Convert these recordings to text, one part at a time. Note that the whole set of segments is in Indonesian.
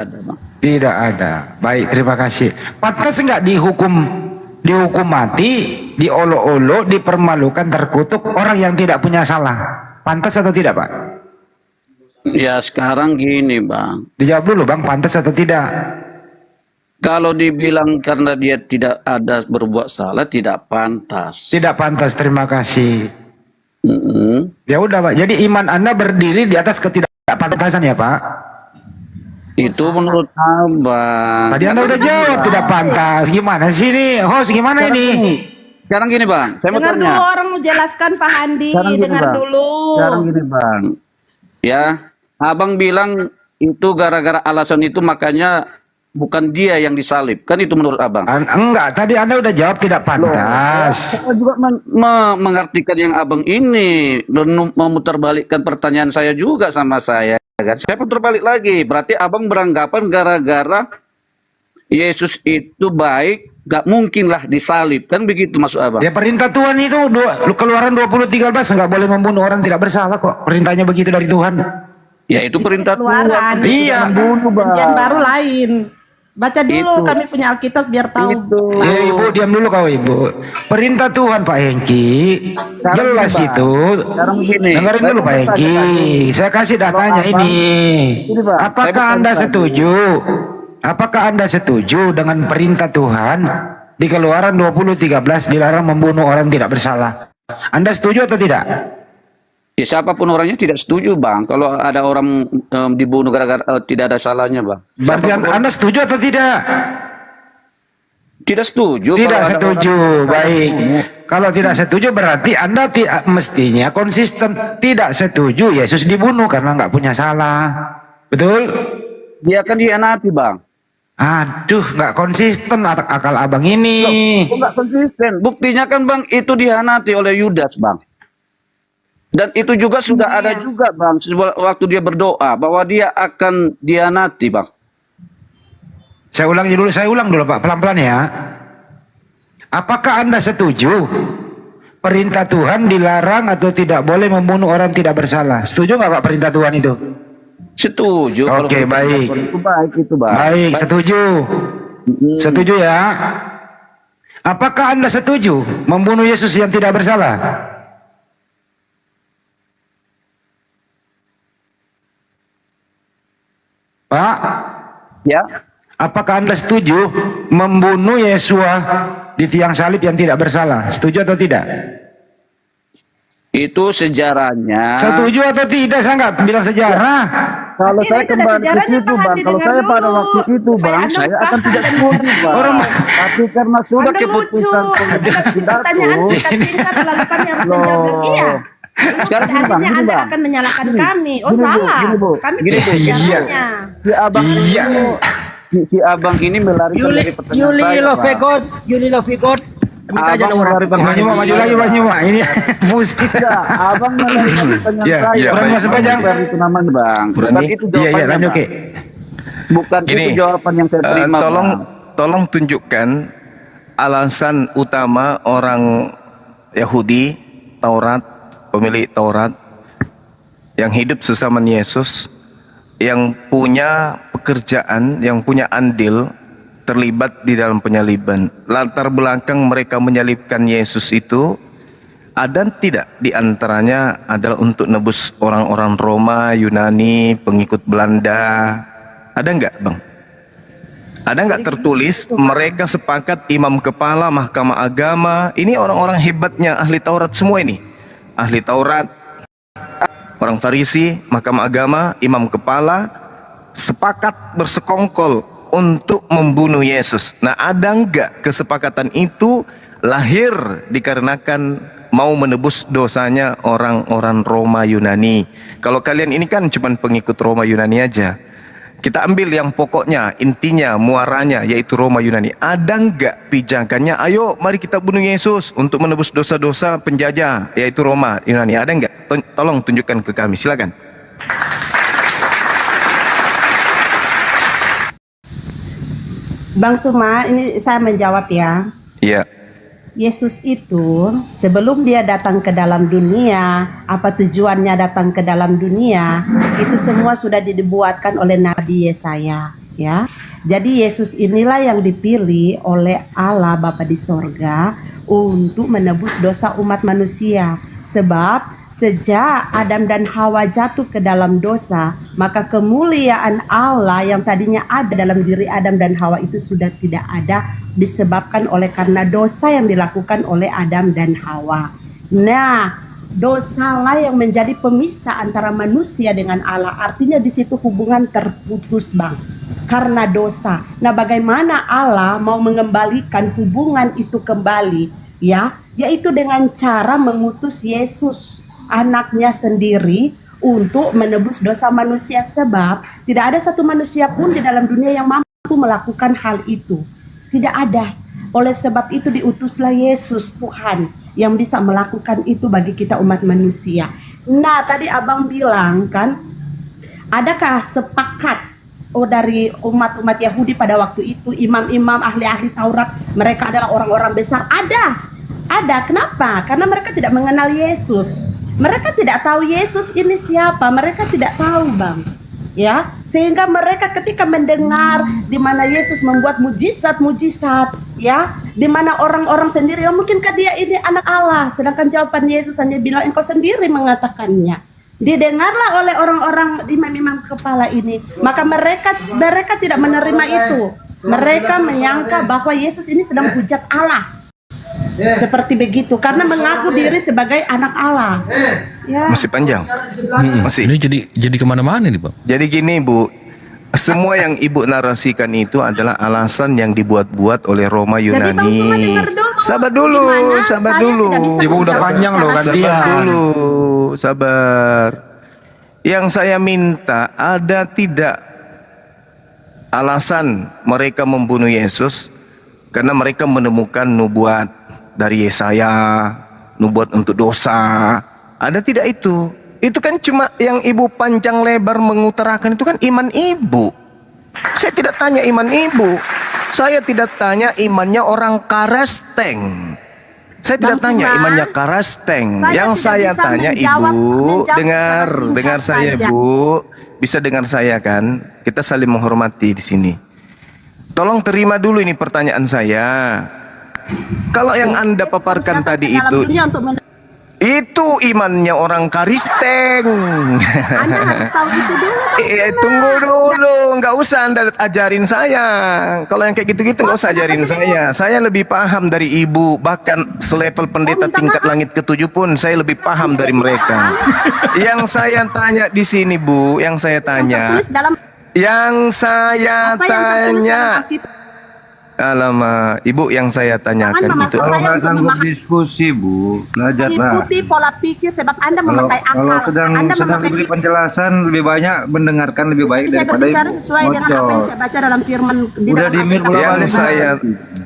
ada, Bang. Tidak ada. Baik, terima kasih. Pantas enggak dihukum mati, diolok-olok, dipermalukan, terkutuk orang yang tidak punya salah? Pantas atau tidak, Pak? Ya sekarang gini, Bang. Dijawab dulu, Bang, pantas atau tidak? Kalau dibilang karena dia tidak ada berbuat salah, tidak pantas. Tidak pantas, terima kasih. Ya udah, Pak. Jadi iman Anda berdiri di atas ketidakpantasan ya, Pak? Itu menurut Abang. Tadi Anda udah jawab tidak pantas. Gimana sih ini? Host, gimana ini? Sekarang gini, Bang. Saya mau Dengar tanya. dulu orang mau jelaskan Pak Handi. Sekarang gini, Dengar Bang. dulu. Sekarang gini, Bang. Ya, Abang bilang itu gara-gara alasan itu makanya bukan dia yang disalib. Kan itu menurut Abang. Enggak, tadi Anda udah jawab tidak pantas. Saya juga mengartikan yang Abang ini, memutarbalikkan pertanyaan saya juga sama saya. Kan? Saya putar balik lagi. Berarti Abang beranggapan gara-gara Yesus itu baik, gak mungkin lah disalib. Kan begitu maksud Abang? Ya perintah Tuhan itu Keluaran 20:13 nggak boleh membunuh orang tidak bersalah kok. Perintahnya begitu dari Tuhan. Ya itu perintah Keluaran. Tuhan. Iya. Perjanjian baru lain. Baca dulu, Itu. kami punya Alkitab biar tahu. Itu. Ya Ibu, diam dulu kau Ibu. Perintah Tuhan Pak Hengki jelas Bang. itu. Sekarang begini. Dengerin dulu Pak Hengki. Saya kasih datanya ini. Bang. Apakah Anda setuju? Apakah Anda setuju dengan perintah Tuhan di Keluaran 20:13 dilarang membunuh orang tidak bersalah? Anda setuju atau tidak? Ya siapapun orangnya tidak setuju, Bang. Kalau ada orang dibunuh gara-gara tidak ada salahnya, Bang. Berarti Anda setuju atau tidak? Tidak setuju. Tidak kalau ada setuju. orang- Baik. Kalau tidak setuju berarti Anda mestinya konsisten. Tidak setuju Yesus dibunuh karena nggak punya salah. Betul? Dia akan dihianati, Bang. Aduh, nggak konsisten akal abang ini. Kok nggak konsisten? Buktinya kan, Bang, itu dihianati oleh Yudas, Bang. Dan itu juga sudah ada juga, Bang, waktu dia berdoa bahwa dia akan dihianati, Bang. Saya ulang dulu Pak, pelan-pelan ya. Apakah Anda setuju perintah Tuhan dilarang atau tidak boleh membunuh orang tidak bersalah? Setuju nggak Pak perintah Tuhan itu? Setuju. Oke, baik. Itu baik itu, Bang. Baik, setuju. Setuju ya. Apakah Anda setuju membunuh Yesus yang tidak bersalah? Pak, Ya. apakah Anda setuju membunuh Yesua di tiang salib yang tidak bersalah? Setuju atau tidak? Itu sejarahnya. Setuju atau tidak? Saya nggak bilang sejarah. Kalau Ini saya ada kembali ke sejarahnya, situ, Pak Bang. Handi, Kalau dengar saya pada dulu, waktu itu, supaya Bang, Anda saya akan paham. tidak setuju, Bang. Orang Tapi karena sudah Anda lucu. keputusan Anda kasih pertanyaan singkat-singkat lalu kami harus menjawab. Iya. Sekarang gini, Bang, Artinya gini, Anda Bang. akan menyalahkan kami. Oh, Gini, Bu, salah. gini, Bu. Kami Gini, punya Bu. sejarahnya. Si abang Iya. si abang ini melarikan dari pertanyaan saya, Bang. Yuli Lovikot. Minta aja Abang nomor melarikan Maju Pak, maju lagi Pak Nyimak. Ini pusing. Ya, abang melarikan pertanyaan Iya, saya. iya, Bang. Mas Pajang. Bukan itu namanya, Bang. Bukan Berani? itu Iya, jawabannya, iya, lanjut Bang. Ki. Bukan Gini, itu jawaban yang saya terima, Bang. tolong tunjukkan alasan utama orang Yahudi, Taurat, pemilik Taurat, yang hidup sesama Yesus, yang punya pekerjaan, yang punya andil, terlibat di dalam penyaliban. Latar belakang mereka menyalibkan Yesus itu ada tidak di antaranya adalah untuk nebus orang-orang Roma, Yunani, pengikut Belanda? Ada enggak, Bang? Ada enggak tertulis mereka sepakat imam kepala mahkamah agama? Ini orang-orang hebatnya ahli Taurat semua ini. Ahli Taurat, orang Farisi, mahkamah agama, imam kepala sepakat bersekongkol untuk membunuh Yesus. Nah, ada enggak kesepakatan itu lahir dikarenakan mau menebus dosanya orang-orang Roma Yunani? Kalau kalian ini kan cuma pengikut Roma Yunani aja. Kita ambil yang pokoknya, intinya, muaranya, yaitu Roma Yunani. Ada enggak pijakannya? Ayo, mari kita bunuh Yesus untuk menebus dosa-dosa penjajah, yaitu Roma Yunani. Ada enggak? Tolong tunjukkan ke kami, silakan. Bang Suma, ini saya menjawab ya. Iya. Yesus itu sebelum dia datang ke dalam dunia, apa tujuannya datang ke dalam dunia, itu semua sudah dibuatkan oleh Nabi Yesaya. Ya, jadi Yesus inilah yang dipilih oleh Allah Bapa di sorga untuk menebus dosa umat manusia. Sebab sejak Adam dan Hawa jatuh ke dalam dosa, maka kemuliaan Allah yang tadinya ada dalam diri Adam dan Hawa itu sudah tidak ada, disebabkan oleh karena dosa yang dilakukan oleh Adam dan Hawa. Nah, dosalah yang menjadi pemisah antara manusia dengan Allah. Artinya di situ hubungan terputus, Bang. Karena dosa. Nah, bagaimana Allah mau mengembalikan hubungan itu kembali, ya? Yaitu dengan cara mengutus Yesus, anaknya sendiri, untuk menebus dosa manusia. Sebab tidak ada satu manusia pun di dalam dunia yang mampu melakukan hal itu. Tidak ada. Oleh sebab itu diutuslah Yesus, Tuhan, yang bisa melakukan itu bagi kita umat manusia. Nah, tadi abang bilang kan, adakah sepakat dari umat-umat Yahudi pada waktu itu, imam-imam, ahli-ahli Taurat, mereka adalah orang-orang besar? Ada. Kenapa? Karena mereka tidak mengenal Yesus. Mereka tidak tahu Yesus ini siapa. Mereka tidak tahu, Bang. Ya, sehingga mereka ketika mendengar di mana Yesus membuat mujizat-mujizat, ya, di mana orang-orang sendiri, oh, mungkinkah dia ini anak Allah? Sedangkan jawaban Yesus hanya bilang, engkau sendiri mengatakannya. Didengarlah oleh orang-orang imam-imam kepala ini, maka mereka tidak menerima itu. Mereka menyangka bahwa Yesus ini sedang hujat Allah. Seperti begitu, karena mengaku diri sebagai anak Allah. Ya. Masih panjang. Masih. Ini jadi kemana-mana nih, Bang. Jadi gini, Bu, semua yang Ibu narasikan itu adalah alasan yang dibuat-buat oleh Roma Jadi Bang Yunani. Suma dengar dulu. Sabar dulu, Gimana sabar saya dulu. tidak bisa Ibu udah menjawab panjang loh, secara gantian. Sabar dulu, sabar. Yang saya minta, ada tidak alasan mereka membunuh Yesus? Karena mereka menemukan nubuat dari Yesaya, nubuat untuk dosa. Ada tidak itu? Itu kan cuma yang Ibu panjang lebar mengutarakan itu kan iman Ibu. Saya tidak tanya iman Ibu. Saya tidak tanya imannya orang Karesteng. Saya tidak Bang tanya Suma, imannya Karesteng. saya Yang tidak saya bisa tanya menjawab Ibu, dengar secara singkat saya saja. Bu. Bisa dengar saya kan? Kita saling menghormati di sini. Tolong terima dulu ini pertanyaan saya. Kalau yang Anda paparkan tadi Dalam itu, dunia untuk itu imannya orang Karisteng. Anda harus tahu itu dulu. Tunggu dulu, nggak usah Anda ajarin saya. Kalau yang kayak gitu-gitu nggak usah ajarin saya. Saya lebih paham dari Ibu, bahkan selevel pendeta tingkat langit ke-7 pun saya lebih paham dari mereka. Yang saya tanya di sini, Bu, yang saya tanya, Tertulis dalam yang saya apa yang tertulis dalam tanya, Alkitab. alamak, Ibu, yang saya tanyakan Jangan itu. memaksa Kalau saya nggak untuk sanggup memahami. diskusi, Bu, belajarlah. Mengikuti pola pikir sebab Anda Kalau memakai akal. kalau sedang Anda sedang memakai diberi pikir. penjelasan, lebih banyak mendengarkan lebih baik Saya daripada berbicara Ibu sesuai dengan apa yang ngocor. saya baca dalam firman di Udah dalam di mute Alkitab. Yang balik. saya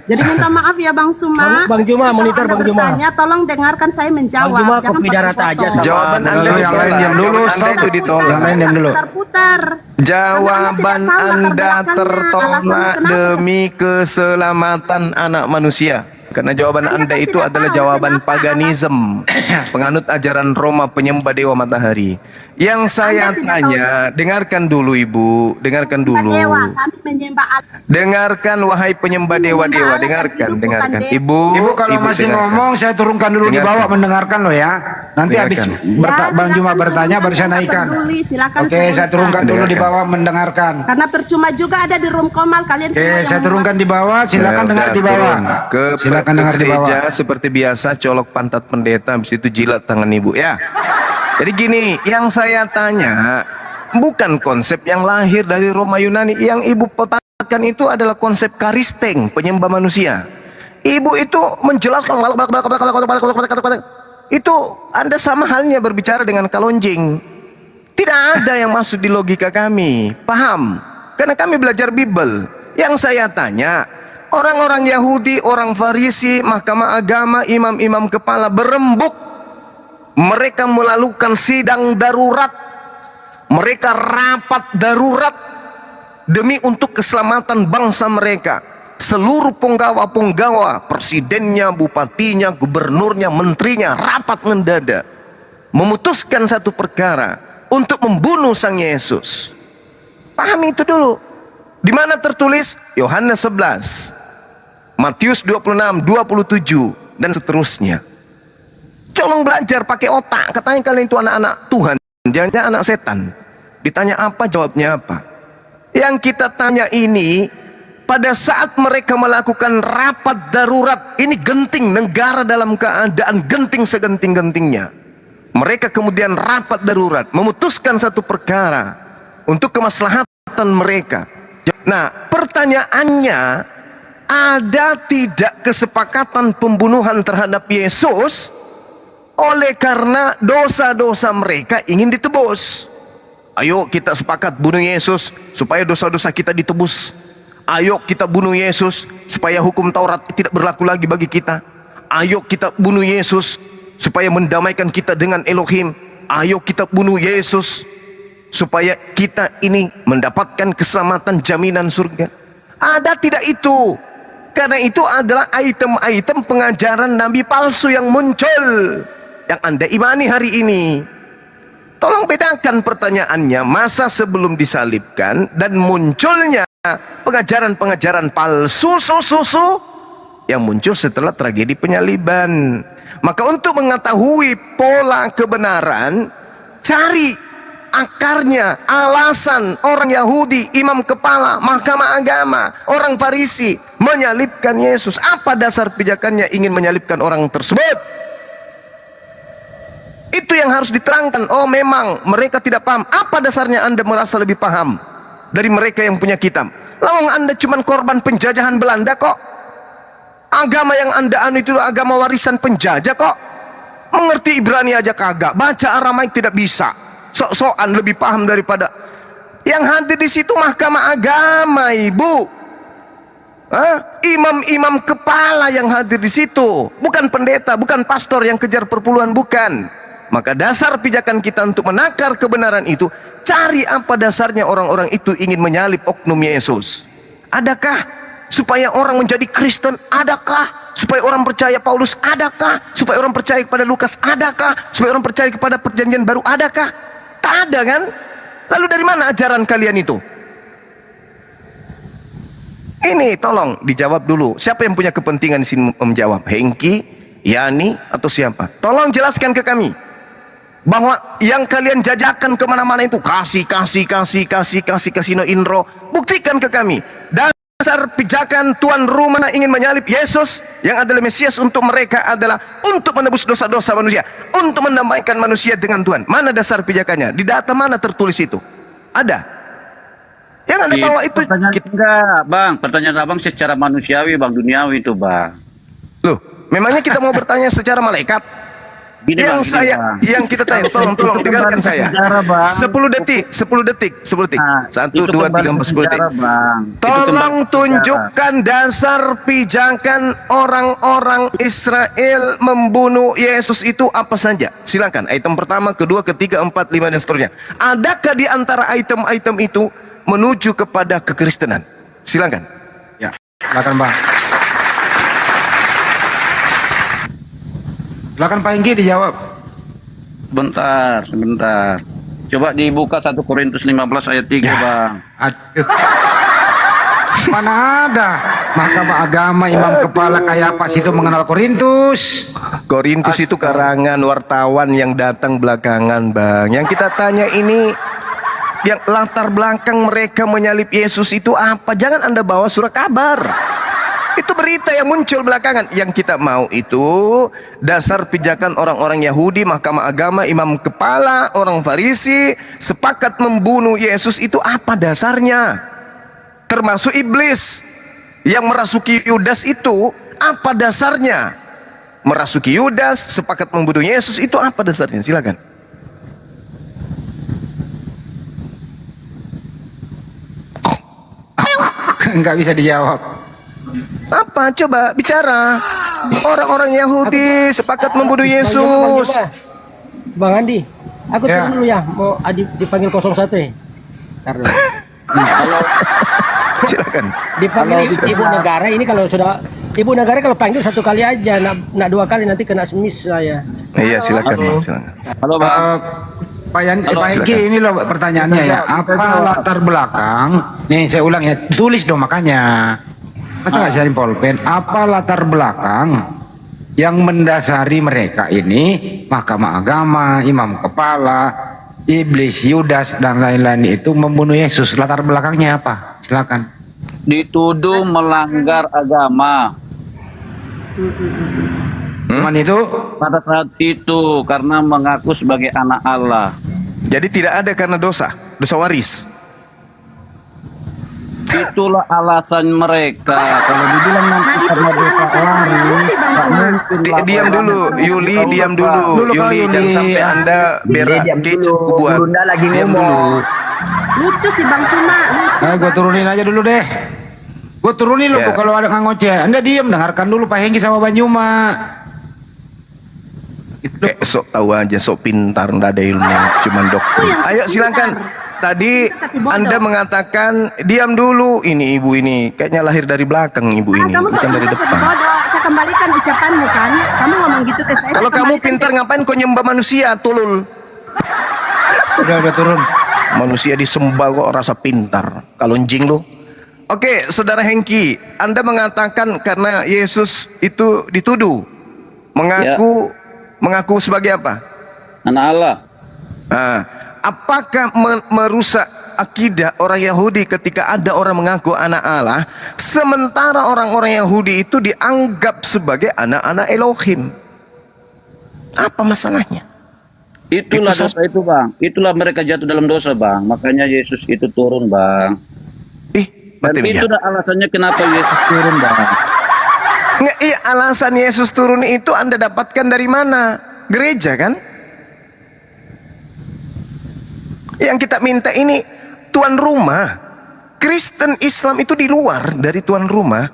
Jadi minta maaf ya Bang Suma. Bang Juma, Kalau monitor Anda Bang Juma. bertanya, tolong dengarkan saya menjawab. Bang Juma, Jangan kopi darah potong-potong. aja sama- jawaban Anda Yang lain ditolak. diam dulu, Jawaban Anda stop. itu ditolak. Yang lain diam dulu. Putar-putar. Jawaban Anda tidak tahu Anda latar belakangnya, tertolak alasan kenapa. demi keselamatan anak manusia. Karena jawaban Anda itu tidak adalah tahu jawaban kenapa paganism, penganut ajaran Roma penyembah dewa matahari. Yang saya Anda tidak tanya, dengarkan dulu Ibu, dengarkan dulu. Dewa, kami menyembah Allah. Dengarkan wahai penyembah dewa-dewa, dengarkan, dengarkan. Ibu, Ibu kalau masih dengarkan. ngomong saya turunkan dulu di Dengarkan. bawah mendengarkan lo ya. Nanti habis Dengarkan. Bang Juma silakan bertanya baru saya turunkan, naikkan. tidak peduli, silakan Oke, saya turunkan dulu di Dengarkan. bawah mendengarkan. Karena percuma juga ada di room komal kalian semua Oke, yang saya membuat- turunkan di bawah. Silakan Ya, dengar udah, di bawah. turun. Ke Silakan ke dengar di bawah. gereja seperti biasa, colok pantat pendeta, habis itu jilat tangan Ibu ya. Jadi gini, yang saya tanya bukan konsep yang lahir dari Roma Yunani. Yang Ibu paparkan itu adalah konsep Karisteng, penyembah manusia. Ibu itu menjelaskan itu Anda sama halnya berbicara dengan kalonjing. Tidak ada yang masuk di logika kami. Paham? Karena kami belajar Bible. Yang saya tanya, orang-orang Yahudi, orang Farisi, mahkamah agama, imam-imam kepala berembuk. Mereka melakukan sidang darurat. Mereka rapat darurat demi untuk keselamatan bangsa mereka. Seluruh penggawa-penggawa, presidennya, bupatinya, gubernurnya, menterinya rapat mendadak memutuskan satu perkara untuk membunuh Sang Yesus. Pahami itu dulu. Di mana tertulis? Yohanes 11, Matius 26, 27 dan seterusnya. Tolong belajar pakai otak. Katanya kalian itu anak-anak Tuhan, jangan anak setan. Ditanya apa, jawabnya apa. Yang kita tanya ini, pada saat mereka melakukan rapat darurat, ini genting, negara dalam keadaan genting segenting-gentingnya. Mereka kemudian rapat darurat, memutuskan satu perkara untuk kemaslahatan mereka. Nah, pertanyaannya, ada tidak kesepakatan pembunuhan terhadap Yesus oleh karena dosa-dosa mereka ingin ditebus? Ayo kita sepakat bunuh Yesus supaya dosa-dosa kita ditebus. Ayo kita bunuh Yesus supaya hukum Taurat tidak berlaku lagi bagi kita. Ayo kita bunuh Yesus supaya mendamaikan kita dengan Elohim. Ayo kita bunuh Yesus supaya kita ini mendapatkan keselamatan, jaminan surga. Ada tidak itu? Karena itu adalah item-item pengajaran nabi palsu yang muncul, yang Anda imani hari ini. Tolong bedakan pertanyaannya, masa sebelum disalibkan dan munculnya pengajaran-pengajaran palsu yang muncul setelah tragedi penyaliban. Maka untuk mengetahui pola kebenaran, cari akarnya, alasan orang Yahudi, imam kepala, mahkamah agama, orang Farisi menyalibkan Yesus. Apa dasar pijakannya ingin menyalibkan orang tersebut? Itu yang harus diterangkan. Oh, memang mereka tidak paham. Apa dasarnya Anda merasa lebih paham dari mereka yang punya kitab? Lawang Anda cuma korban penjajahan Belanda kok. Agama yang Anda anu itu agama warisan penjajah kok. Mengerti Ibrani aja kagak, baca Aramaik tidak bisa. Sok-sokan lebih paham daripada yang hadir di situ. Mahkamah agama, Ibu. Imam-imam kepala yang hadir di situ, bukan pendeta, bukan pastor yang kejar perpuluhan, bukan. Maka dasar pijakan kita untuk menakar kebenaran itu, cari apa dasarnya orang-orang itu ingin menyalib oknum Yesus. Adakah supaya orang menjadi Kristen? Adakah supaya orang percaya Paulus? Adakah supaya orang percaya kepada Lukas? Adakah supaya orang percaya kepada perjanjian baru? Adakah? Tak ada kan? Lalu dari mana ajaran kalian itu? Ini tolong dijawab dulu. Siapa yang punya kepentingan di sini menjawab? Hengki, Yani, atau siapa? Tolong jelaskan ke kami bahwa yang kalian jajakan kemana-mana itu kasih kasino Indro. Buktikan ke kami dasar pijakan tuan rumah ingin menyalib Yesus yang adalah Mesias untuk mereka adalah untuk menebus dosa-dosa manusia, untuk mendamaikan manusia dengan Tuhan. Mana dasar pijakannya? Di data mana tertulis itu? Ada? Yang Anda bawa itu Enggak, Bang. Pertanyaan Abang secara manusiawi, Bang, duniawi itu, Bang. Loh, memangnya kita mau bertanya secara malaikat? Gini, Yang Bang, saya, Bang. yang kita tanya, tolong dengarkan saya. 10 detik. 1, 2, 3, 4, 10 detik. Tolong tunjukkan dasar pijakan orang-orang Israel membunuh Yesus itu apa saja. Silakan. Item pertama, kedua, ketiga, 4, 5 dan seterusnya. Adakah di antara item-item itu menuju kepada kekristenan? Silakan. Ya, silakan Bang. Silakan Pak Enggi dijawab. Sebentar. Coba dibuka 1 Korintus 15 ayat 3, Bang. Aduh. Mana ada mahkamah agama imam kepala Kayapas itu mengenal Korintus? Korintus itu karangan wartawan yang datang belakangan, Bang. Yang kita tanya ini, yang latar belakang mereka menyalib Yesus itu apa? Jangan Anda bawa surat kabar. Itu berita yang muncul belakangan. Yang kita mau itu dasar pijakan orang-orang Yahudi, mahkamah agama, imam kepala, orang Farisi sepakat membunuh Yesus itu apa dasarnya? Termasuk iblis yang merasuki Yudas itu apa dasarnya? Merasuki Yudas, sepakat membunuh Yesus itu apa dasarnya? Silakan. Enggak bisa dijawab. Apa? Coba bicara. Orang-orang Yahudi sepakat membunuh Yesus. Bang Andi, aku Ya. turun dulu ya. Mau dipanggil 01 ya. Karena Silakan. dipanggil ibu negara ini kalau sudah ibu negara kalau panggil 1 kali aja, nak 2 kali nanti kena semis saya. Iya, silakan. Silakan. Halo, Bang. Halo, Pak Hengki, ini loh pertanyaannya ya. Apa latar belakang? Nih saya ulang ya, tulis dong makanya. Masa nggak cari pulpen? Apa latar belakang yang mendasari mereka ini, Mahkamah Agama, Imam Kepala, Iblis, Yudas dan lain-lain itu membunuh Yesus? Latar belakangnya apa? Silakan. dituduh melanggar agama Cuman itu pada saat itu karena mengaku sebagai anak Allah. Jadi tidak ada karena dosa waris. Itulah alasan mereka. Kalau dibilang nanti Nah, itu karena kan dosa alasan waris, orang Yahudi, Bang tak Suma. mungkin Diam laporan dulu, itu Yuli, diubah. diam dulu, Dulu, Kak Yuli, Yuli. jangan sampai Anda berak Diam kecil dulu, kubuat. Bunda lagi Diam ngomong. dulu. Lucu sih Bang Suma, lucu. gue turunin aja dulu deh. Gue turunin loh Ya. Bu, kalau ada ngoceh. Anda diam, dengarkan dulu Pak Hengki sama Banyuma. Itu Kayak sok tahu aja, sok pintar, nggak ada ilmu, cuman dokter. yang sok Ayo silakan. pintar. Tadi Tapi bodoh. Anda mengatakan diam dulu. Ini ibu ini kayaknya lahir dari belakang ibu Ah, ini, kamu sok bukan dari pintar tapi depan. bodoh. Saya kembalikan ucapanmu kan. Kamu ngomong gitu ke saya. Kalau saya kamu kembalikan pintar ke- ngapain kau nyembah manusia, tulul? udah turun. Manusia disembah kok rasa pintar. Kalau anjing lu. Oke, Saudara Hengki, Anda mengatakan karena Yesus itu dituduh mengaku sebagai apa? Anak Allah. Nah, apakah merusak akidah orang Yahudi ketika ada orang mengaku anak Allah, sementara orang-orang Yahudi itu dianggap sebagai anak-anak Elohim? Apa masalahnya? Itulah Itu dosa itu, Bang. Itulah mereka jatuh dalam dosa, Bang. Makanya Yesus itu turun, Bang. Dan Mati itu dah alasannya kenapa Yesus turun, Bang. Nggak, iya, alasan Yesus turun itu Anda dapatkan dari mana? Gereja kan? Yang kita minta ini tuan rumah. Kristen Islam itu di luar dari tuan rumah.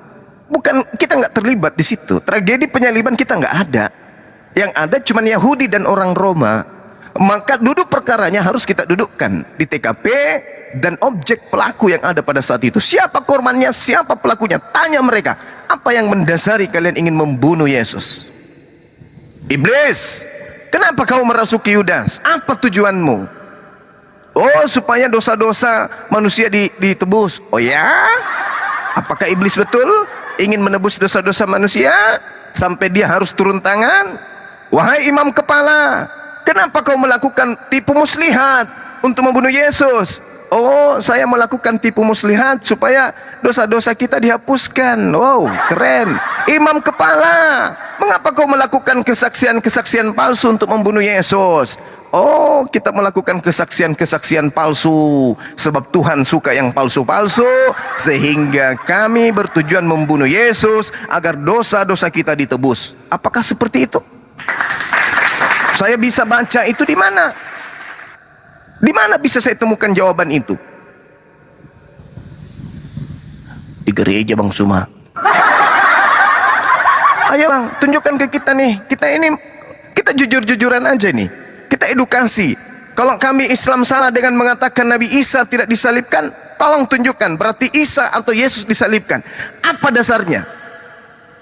Bukan, kita nggak terlibat di situ. Tragedi penyaliban kita nggak ada. Yang ada cuma Yahudi dan orang Roma. Maka duduk perkaranya harus kita dudukkan di TKP dan objek pelaku yang ada pada saat itu. Siapa korbannya, siapa pelakunya? Tanya mereka, apa yang mendasari kalian ingin membunuh Yesus? Iblis, kenapa kau merasuki Yudas? Apa tujuanmu? Oh, supaya dosa-dosa manusia ditebus. Oh ya? Apakah iblis betul ingin menebus dosa-dosa manusia sampai dia harus turun tangan? Wahai imam kepala, kenapa kau melakukan tipu muslihat untuk membunuh Yesus? Oh, saya melakukan tipu muslihat supaya dosa-dosa kita dihapuskan. Wow, keren. Imam kepala, mengapa kau melakukan kesaksian-kesaksian palsu untuk membunuh Yesus? Oh, kita melakukan kesaksian-kesaksian palsu sebab Tuhan suka yang palsu-palsu, sehingga kami bertujuan membunuh Yesus agar dosa-dosa kita ditebus. Apakah seperti itu? Saya bisa baca itu di mana? Di mana bisa saya temukan jawaban itu? Di gereja, Bang Suma. Ayo Bang, tunjukkan ke kita nih. Kita jujur-jujuran aja nih. Kita edukasi. Kalau kami Islam salah dengan mengatakan Nabi Isa tidak disalibkan, tolong tunjukkan. Berarti Isa atau Yesus disalibkan. Apa dasarnya?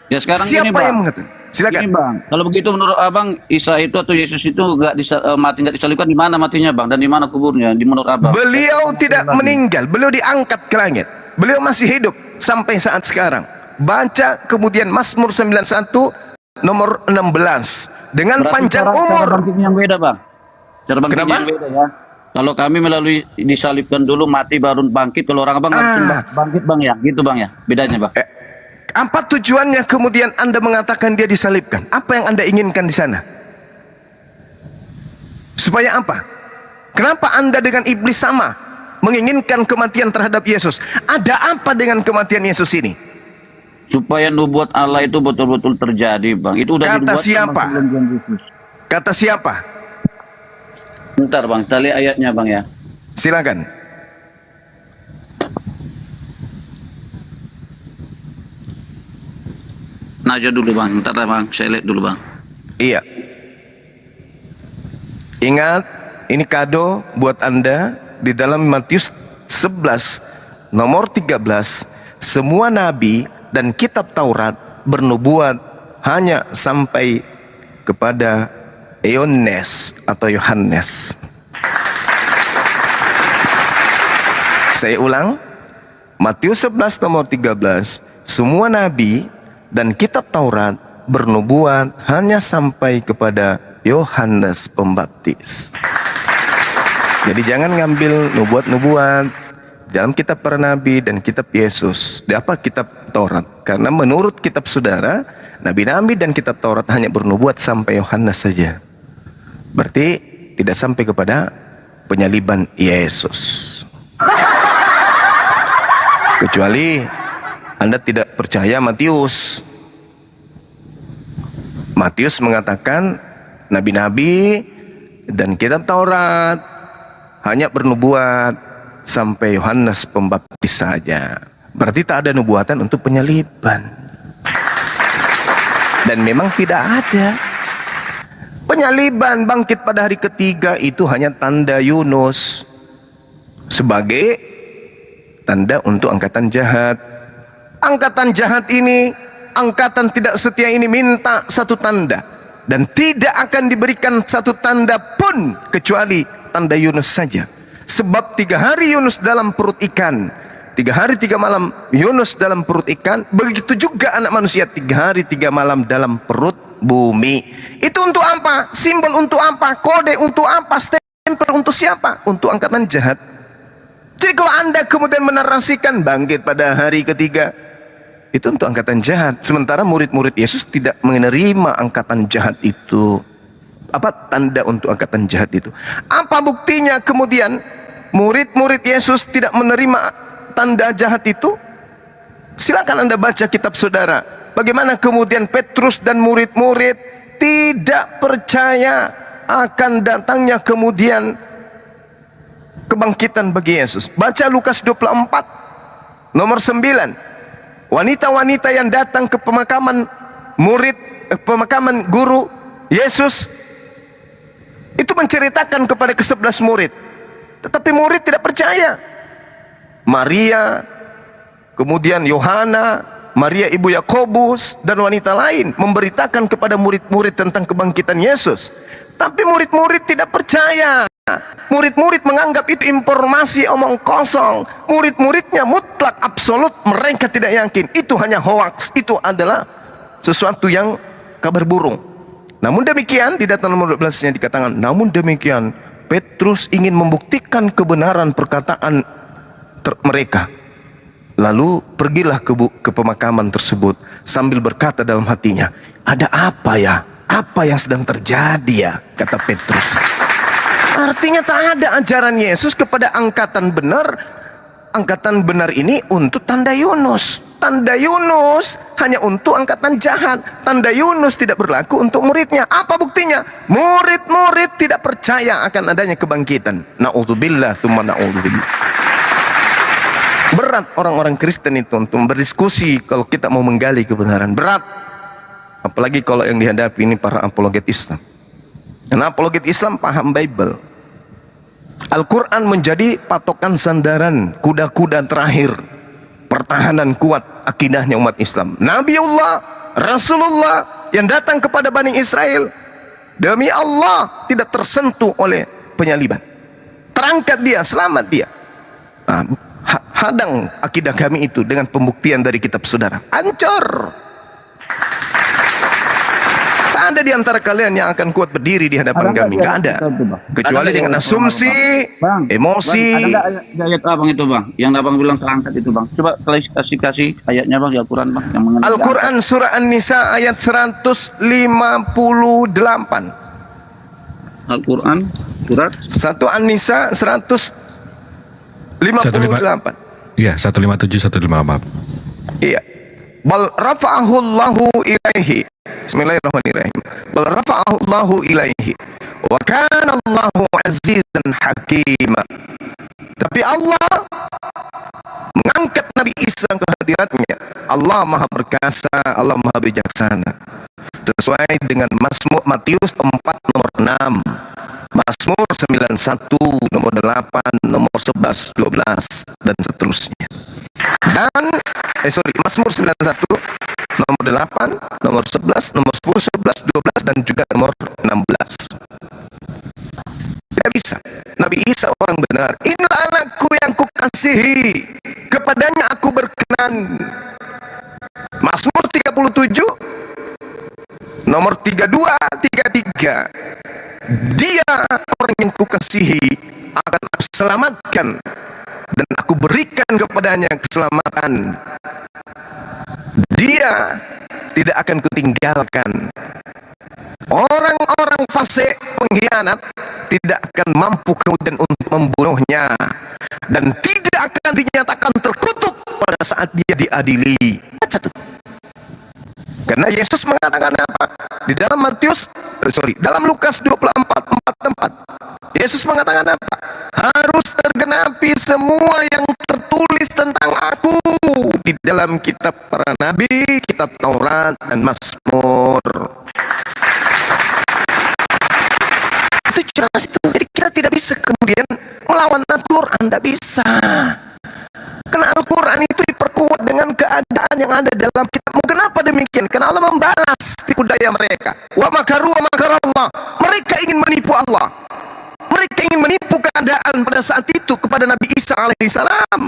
Ya sekarang Siapa gini, Bang. yang mengatakan? Silakan. Gini, Bang. Kalau begitu menurut Abang, Isa itu atau Yesus itu mati nggak disalibkan, di mana matinya, Bang? Dan di mana kuburnya? Di menurut Abang? Beliau tidak meninggal, beliau diangkat ke langit. Beliau masih hidup sampai saat sekarang. Baca kemudian Mazmur 91 nomor 16. Dengan Berarti panjang cara umur. bangkitnya yang beda, Bang. Cara bangkitnya Kenapa? yang beda ya. Kalau kami melalui disalibkan dulu, mati baru bangkit. Kalau orang Abang langsung bangkit, Bang ya. Gitu, Bang ya. Bedanya, Bang. Apa tujuannya kemudian Anda mengatakan dia disalibkan? Apa yang Anda inginkan di sana? Supaya apa? Kenapa Anda dengan iblis sama menginginkan kematian terhadap Yesus? Ada apa dengan kematian Yesus ini? Supaya nubuat Allah itu betul-betul terjadi, Bang. Itu udah Kata dibuat siapa? sama sebelum Yesus. Kata siapa? Bentar, Bang. Kita lihat ayatnya, Bang ya. Silakan. Naja dulu, Bang. Bentar, Bang. Saya lihat dulu, Bang. Iya. Ingat, ini kado buat Anda di dalam Matius 11 nomor 13. Semua nabi dan kitab Taurat bernubuat hanya sampai kepada Yohanes atau Yohanes. Saya ulang, Matius 11 nomor 13, semua nabi dan kitab Taurat bernubuat hanya sampai kepada Yohanes Pembaptis. Jadi jangan ngambil nubuat-nubuat dalam kitab para nabi dan kitab Yesus. Di apa kitab Taurat? Karena menurut kitab saudara, nabi-nabi dan kitab Taurat hanya bernubuat sampai Yohanes saja. Berarti tidak sampai kepada penyaliban Yesus. Kecuali Anda tidak percaya Matius. Matius mengatakan nabi-nabi dan kitab Taurat hanya bernubuat sampai Yohanes Pembaptis saja. Berarti tak ada nubuatan untuk penyaliban. Dan memang tidak ada. Penyaliban bangkit pada hari ketiga itu hanya tanda Yunus sebagai tanda untuk angkatan jahat. Angkatan jahat ini, angkatan tidak setia ini minta satu tanda, dan tidak akan diberikan satu tanda pun kecuali tanda Yunus saja. Sebab 3 hari Yunus dalam perut ikan, 3 hari 3 malam Yunus dalam perut ikan, begitu juga anak manusia 3 hari 3 malam dalam perut bumi. Itu untuk apa? Simbol untuk apa? Kode untuk apa? Stempel untuk siapa? Untuk angkatan jahat. Jadi kalau Anda kemudian menarasikan bangkit pada hari ketiga, itu untuk angkatan jahat. Sementara murid-murid Yesus tidak menerima angkatan jahat itu. Apa tanda untuk angkatan jahat itu? Apa buktinya kemudian murid-murid Yesus tidak menerima tanda jahat itu? Silakan Anda baca kitab saudara. Bagaimana kemudian Petrus dan murid-murid tidak percaya akan datangnya kemudian kebangkitan bagi Yesus. Baca Lukas 24 nomor 9. Wanita-wanita yang datang ke pemakaman pemakaman guru Yesus itu menceritakan kepada ke-11 murid. Tetapi murid tidak percaya. Maria, kemudian Yohana, Maria ibu Yakobus, dan wanita lain memberitakan kepada murid-murid tentang kebangkitan Yesus. Tapi murid-murid tidak percaya. Murid-murid menganggap itu informasi omong kosong. Murid-muridnya mutlak absolut mereka tidak yakin. Itu hanya hoaks. Itu adalah sesuatu yang kabar burung. Namun demikian di data nomor 12-nya dikatakan, namun demikian Petrus ingin membuktikan kebenaran perkataan mereka. Lalu pergilah ke pemakaman tersebut sambil berkata dalam hatinya, ada apa ya? Apa yang sedang terjadi ya? Kata Petrus. Artinya tak ada ajaran Yesus kepada angkatan benar. Angkatan benar ini untuk tanda Yunus. Tanda Yunus hanya untuk angkatan jahat. Tanda Yunus tidak berlaku untuk muridnya. Apa buktinya? Murid-murid tidak percaya akan adanya kebangkitan. Na'udzubillah, tsumma na'udzubillah. Berat orang-orang Kristen itu untuk berdiskusi kalau kita mau menggali kebenaran. Berat. Apalagi kalau yang dihadapi ini para apologet Islam. Karena apologet Islam paham Bible. Al-Quran menjadi patokan sandaran, kuda-kuda terakhir pertahanan kuat akidahnya umat Islam. Nabiullah, Rasulullah yang datang kepada Bani Israel, demi Allah tidak tersentuh oleh penyaliban. Terangkat dia, selamat dia. Nah, hadang akidah kami itu dengan pembuktian dari kitab saudara. Hancur. Tak ada di antara kalian yang akan kuat berdiri di hadapan kami. Tidak ada. Kecuali dengan asumsi, emosi. Ada nggak ayat abang itu bang? Yang abang bilang terangkat itu bang. Coba kasih ayatnya bang di Al-Quran bang. Yang mengenai Al-Quran surah An-Nisa ayat 158. Al-Quran surat 1 An-Nisa 158. Iya, 157 158. Iya. Bal rafa'ahu Allahu ilaihi. Bismillahirrahmanirrahim. Bal rafa'ahu Allahu ilaihi. Wa kana Allahu azizan hakima. Tapi Allah mengangkat Nabi Isa ke hadiratnya. Allah Maha Perkasa, Allah Maha Bijaksana. Sesuai dengan Mazmur Matius 4 nomor 6, Mazmur 91 nomor 8, nomor 11, 12 dan seterusnya. Dan Mazmur 91 nomor 8, nomor 11, nomor 10, 11, 12 dan juga nomor 16. Tidak bisa. Nabi Isa orang benar. Inilah anakku yang kukasihi. kasihi, kepadanya aku berkenan. Mazmur 37 nomor 32, 33. Dia orang yang kukasihi, akan aku selamatkan dan aku berikan kepadanya keselamatan. Dia tidak akan kutinggalkan. Orang-orang fasik, pengkhianat tidak akan mampu kemudian untuk membunuhnya, dan tidak akan dinyatakan terkutuk pada saat dia diadili. Baca tuh. Karena Yesus mengatakan apa? Di dalam dalam Lukas 24:4, Yesus mengatakan apa? Harus tergenapi semua yang tertulis tentang aku di dalam kitab para nabi, kitab Taurat dan Mazmur. Itu jelas itu. Jadi kita tidak bisa kemudian melawan Al-Quran, tidak bisa. Karena Al-Quran itu diperkuat dengan keadaan yang ada dalam kitabmu. Kenapa demikian? Karena Allah membalas tipu daya mereka. Wa makaru wa makarallah. Mereka ingin menipu Allah. Mereka ingin menipu keadaan pada saat itu kepada Nabi Isa alaihissalam.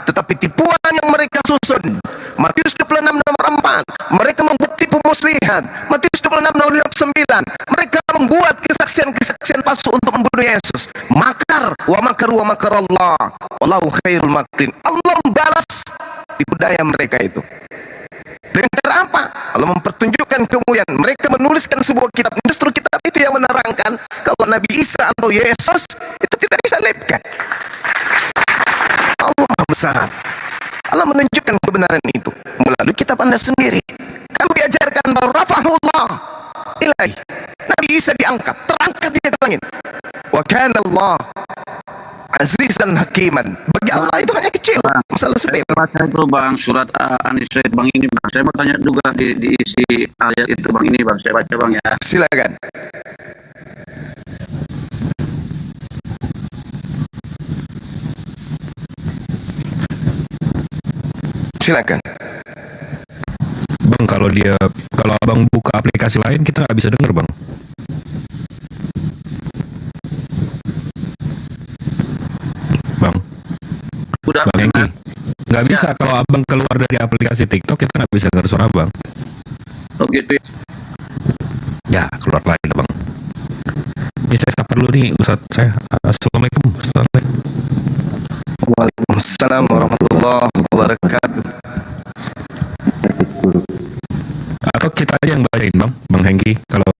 Tetapi tipuan yang mereka susun, Matius 26 nomor 4, mereka membuat tipu muslihat. Matius 26 nomor 9, mereka membuat kesaksian-kesaksian palsu untuk membunuh Yesus. Makar, wa makaru wa makarallah, wallahu khairul makirin. Allah membalas tipu daya mereka itu. Dengan cara apa? Allah mempertunjukkan kemudian mereka menuliskan sebuah kitab. Justru kitab itu yang menerangkan kalau Nabi Isa atau Yesus itu tidak bisa lebkan. Allah Maha Besar. Allah menunjukkan kebenaran itu melalui kitab Anda sendiri. Kami diajarkan bahwa rafa'ahullah ilaih. Nabi Isa diangkat, terangkat dia ke langit. Wa kana Allah azizan hakiman. Bagi Allah itu hanya kecil, masalah sepele. Baca itu Bang, surat An-Nisa Bang ini Bang. Saya mau tanya juga di isi ayat itu Bang ini Bang. Saya baca Bang ya. Silakan. Silakan. Bang, kalau abang buka aplikasi lain kita nggak bisa denger bang. Bang, Udah Bang Hengki, nggak Ya. bisa kalau abang keluar dari aplikasi TikTok kita nggak bisa denger suara abang. Oh gitu ya. Ya keluar lagi bang. Ini saya sapa dulu nih Ustadz saya. Assalamualaikum. Waalaikumsalam warahmatullahi wabarakatuh. Atau kita aja yang bacain bang Hengki kalau nggak